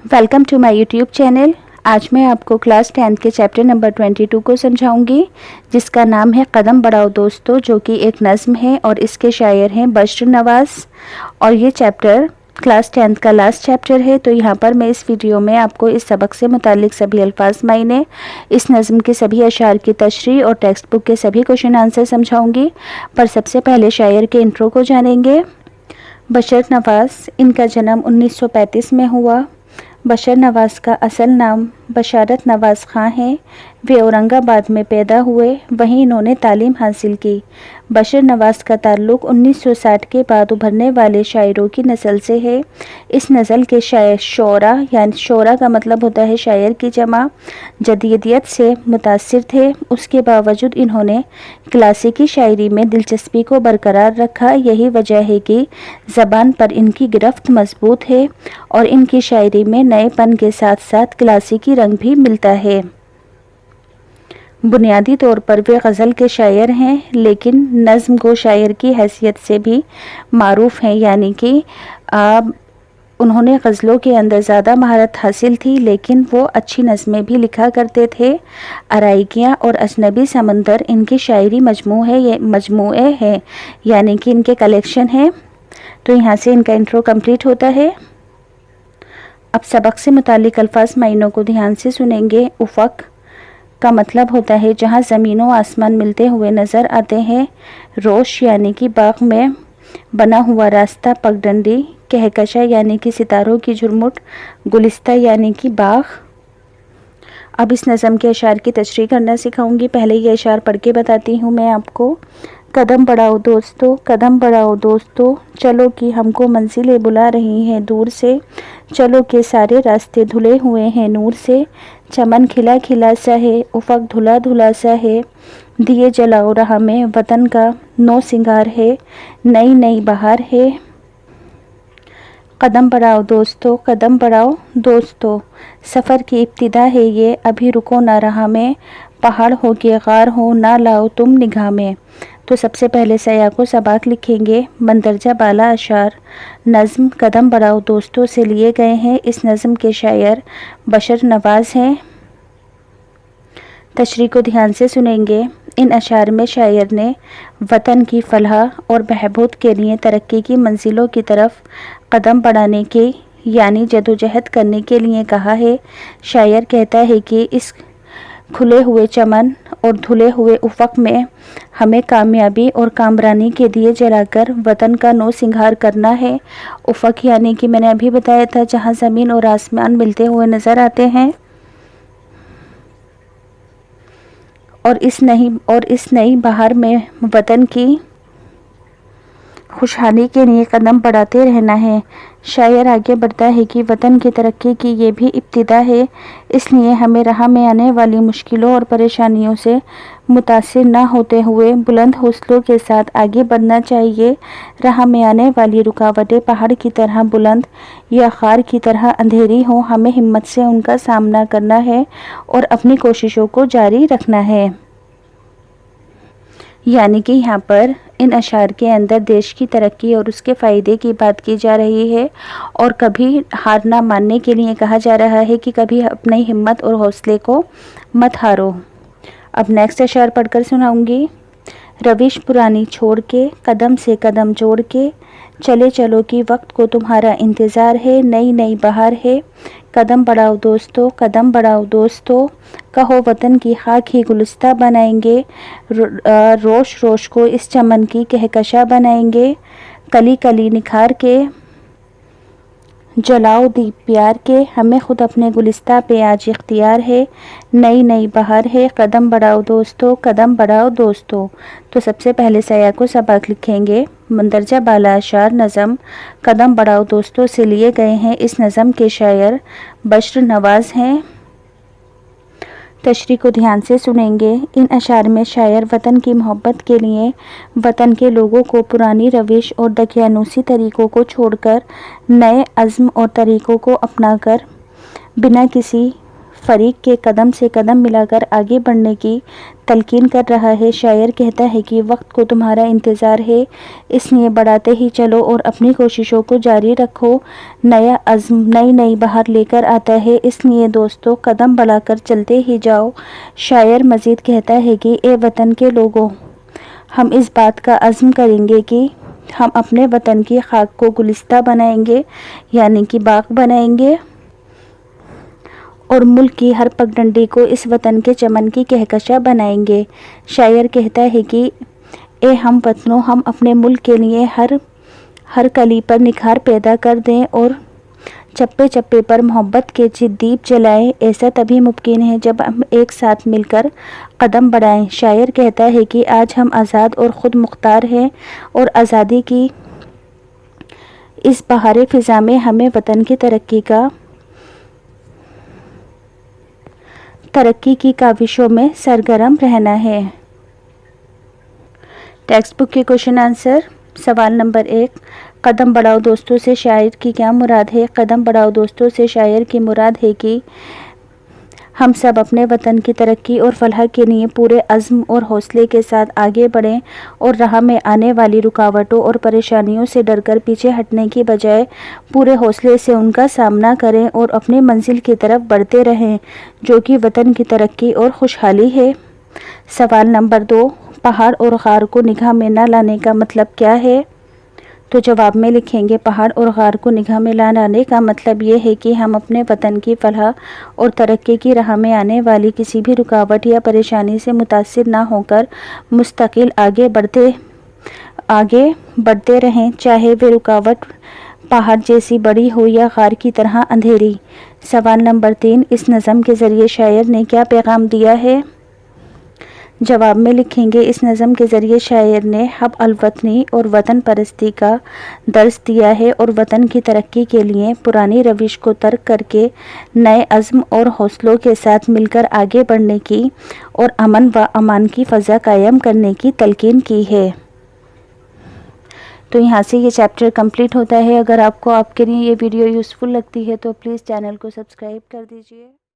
Welcome to my YouTube channel. आज मैं आपको क्लास 10th के चैप्टर नंबर 22 को समझाऊंगी, जिसका नाम है कदम बढ़ाओ दोस्तों, जो कि एक नज़्म है और इसके शायर हैं बशर नवाज़। और ये चैप्टर क्लास 10th का लास्ट चैप्टर है। तो यहाँ पर मैं इस वीडियो में आपको इस सबक से मुतालिक सभी अल्फाज मायने, इस नज़्म के सभी अशार की तशरीह और टेक्स्ट बुक के सभी क्वेश्चन आंसर समझाऊंगी। पर सबसे पहले शायर के इंट्रो को जानेंगे। बशर नवाज़, इनका जन्म 1935 में हुआ। बशर नवाज़ का असल नाम बशारत नवाज़ ख़ां है। वे औरंगाबाद में पैदा हुए, वहीं इन्होंने तालीम हासिल की। बशर नवाज़ का ताल्लुक़ 1960 के बाद उभरने वाले शायरों की नस्ल से है। इस नस्ल के शायर शोरा, यानी शोरा का मतलब होता है शायर की जमा, जदीदियत से मुतासिर थे। उसके बावजूद इन्होंने क्लासिकी शायरी में दिलचस्पी को बरकरार रखा। यही वजह है कि ज़बान पर इनकी गिरफ्त मजबूत है और इनकी शायरी में नएपन के साथ साथ क्लासिकी रंग भी मिलता है। बुनियादी तौर पर वे गज़ल के शायर हैं, लेकिन नज़्म गो शायर की हैसियत से भी मारूफ़ हैं, यानी कि उन्होंने गज़लों के अंदर ज़्यादा महारत हासिल थी, लेकिन वो अच्छी नज़में भी लिखा करते थे। अराइकियाँ और अजनबी समंदर इनकी शायरी मजमूए हैं, यानी कि इनके कलेक्शन हैं। तो यहाँ से इनका इंट्रो कंप्लीट होता है। अब सबक से मुतालिक अल्फाज मायनों को ध्यान से सुनेंगे। उफ़क़ का मतलब होता है जहाँ ज़मीन व आसमान मिलते हुए नज़र आते हैं। रोश यानी कि बाग़ में बना हुआ रास्ता। पगडंडी कहकशा यानी कि सितारों की झुरमुट। गुलिस्ता यानी कि बाग़। अब इस नज़म के अशार की तशरीह करना सिखाऊंगी। पहले ये अशार पढ़ के बताती हूँ मैं आपको। कदम बढ़ाओ दोस्तों, कदम बढ़ाओ दोस्तों, चलो कि हमको मंजिलें बुला रही हैं दूर से। चलो के सारे रास्ते धुले हुए हैं नूर से। चमन खिला खिला सा है, उफ़क़ धुला धुला सा है। दिए जलाओ राह में वतन का नौ सिंगार है, नई नई बहार है। कदम बढ़ाओ दोस्तों, कदम बढ़ाओ दोस्तों, सफ़र की इब्तिदा है ये, अभी रुको ना राह में। पहाड़ हो के गार हो, ना लाओ तुम निगाह में। तो सबसे पहले सया को सबाक लिखेंगे। मंदरजा बाला अशार नज़्म कदम बढ़ाओ दोस्तों से लिए गए हैं। इस नज़्म के शायर बशर नवाज़ हैं। तशरीह को ध्यान से सुनेंगे। इन अशार में शायर ने वतन की फलाह और बहबूद के लिए तरक्की की मंजिलों की तरफ कदम बढ़ाने के, यानी जदोजहद करने के लिए कहा है। शायर कहता है कि इस खुले हुए चमन और धुले हुए उफ़क़ में हमें कामयाबी और कामरानी के दिए जलाकर वतन का नौ सिंगार करना है। उफ़क़ यानी कि मैंने अभी बताया था जहाँ ज़मीन और आसमान मिलते हुए नज़र आते हैं। और इस नई बहार में वतन की खुशहाली के लिए कदम बढ़ाते रहना है। शायर आगे बढ़ता है कि वतन की तरक्की की ये भी इब्तिदा है, इसलिए हमें राह में आने वाली मुश्किलों और परेशानियों से मुतासिर न होते हुए बुलंद हौसलों के साथ आगे बढ़ना चाहिए। राह में आने वाली रुकावटें पहाड़ की तरह बुलंद या खार की तरह अंधेरी हो, हमें हिम्मत से उनका सामना करना है और अपनी कोशिशों को जारी रखना है। यानी कि यहाँ पर इन अशार के अंदर देश की तरक्की और उसके फ़ायदे की बात की जा रही है और कभी हार ना मानने के लिए कहा जा रहा है कि कभी अपनी हिम्मत और हौसले को मत हारो। अब नेक्स्ट अशार पढ़कर सुनाऊंगी। रविश पुरानी छोड़ के, कदम से कदम जोड़ के, चले चलो कि वक्त को तुम्हारा इंतज़ार है, नई नई बहार है। कदम बढ़ाओ दोस्तों, कदम बढ़ाओ दोस्तों, कहो वतन की खाक ही गुलिस्ता बनाएंगे। रोश रोश को इस चमन की कहकशा बनाएंगे। कली कली निखार के जलाओ दीप प्यार के, हमें खुद अपने गुलिस्ता पे आज इख्तियार है, नई नई बहार है। कदम बढ़ाओ दोस्तों, कदम बढ़ाओ दोस्तों। तो सबसे पहले सया को सबक लिखेंगे। मंदरजा बाला अशार नज़म कदम बढ़ाओ दोस्तों से लिए गए हैं। इस नज़म के शायर बशर नवाज़ हैं। तशरीह को ध्यान से सुनेंगे। इन अशार में शायर वतन की मोहब्बत के लिए वतन के लोगों को पुरानी रविश और दकियानूसी तरीक़ों को छोड़कर नए अज़्म और तरीक़ों को अपनाकर बिना किसी फ़रीक के कदम से कदम मिलाकर आगे बढ़ने की تلقین کر رہا ہے۔ شاعر کہتا ہے کہ وقت کو تمہارا انتظار ہے، اس لیے بڑھاتے ہی چلو اور اپنی کوششوں کو جاری رکھو۔ نیا عزم نئی نئی بہار لے کر آتا ہے، اس لیے دوستو قدم بڑھا کر چلتے ہی جاؤ۔ شاعر مزید کہتا ہے کہ اے وطن کے لوگوں، ہم اس بات کا عزم کریں گے کہ ہم اپنے وطن کی خاک کو گلستہ بنائیں گے، یعنی کہ باغ بنائیں گے، اور ملک کی ہر پگڈنڈی کو اس وطن کے چمن کی کہکشاں بنائیں گے۔ شاعر کہتا ہے کہ اے ہم وطنوں، ہم اپنے ملک کے لیے ہر کلی پر نکھار پیدا کر دیں اور چپے چپے پر محبت کے دیپ جلائیں۔ ایسا تبھی ممکن ہے جب ہم ایک ساتھ مل کر قدم بڑھائیں۔ شاعر کہتا ہے کہ آج ہم آزاد اور خود مختار ہیں، اور آزادی کی اس بہار فضا میں ہمیں وطن کی ترقی کی کاوشوں میں سرگرم رہنا ہے۔ ٹیکسٹ بک کے کوشچن آنسر۔ سوال نمبر 1، قدم بڑھاؤ دوستوں سے شاعر کی کیا مراد ہے؟ قدم بڑھاؤ دوستوں سے شاعر کی مراد ہے کہ ہم سب اپنے وطن کی ترقی اور فلاح کے لیے پورے عزم اور حوصلے کے ساتھ آگے بڑھیں، اور راہ میں آنے والی رکاوٹوں اور پریشانیوں سے ڈر کر پیچھے ہٹنے کی بجائے پورے حوصلے سے ان کا سامنا کریں اور اپنی منزل کی طرف بڑھتے رہیں، جو کہ وطن کی ترقی اور خوشحالی ہے۔ سوال نمبر 2، پہاڑ اور غار کو نگاہ میں نہ لانے کا مطلب کیا ہے؟ تو جواب میں لکھیں گے، پہاڑ اور غار کو نگاہ میں نہ لانے کا مطلب یہ ہے کہ ہم اپنے وطن کی فلاح اور ترقی کی راہ میں آنے والی کسی بھی رکاوٹ یا پریشانی سے متاثر نہ ہو کر مستقل آگے بڑھتے رہیں، چاہے وہ رکاوٹ پہاڑ جیسی بڑی ہو یا غار کی طرح اندھیری۔ سوال نمبر 3، اس نظم کے ذریعے شاعر نے کیا پیغام دیا ہے؟ جواب میں لکھیں گے، اس نظم کے ذریعے شاعر نے حب الوطنی اور وطن پرستی کا درس دیا ہے، اور وطن کی ترقی کے لیے پرانی روش کو ترک کر کے نئے عزم اور حوصلوں کے ساتھ مل کر آگے بڑھنے کی اور امن و امان کی فضا قائم کرنے کی تلقین کی ہے۔ تو یہاں سے یہ چیپٹر کمپلیٹ ہوتا ہے۔ اگر آپ کے لیے یہ ویڈیو یوزفل لگتی ہے تو پلیز چینل کو سبسکرائب کر دیجیے۔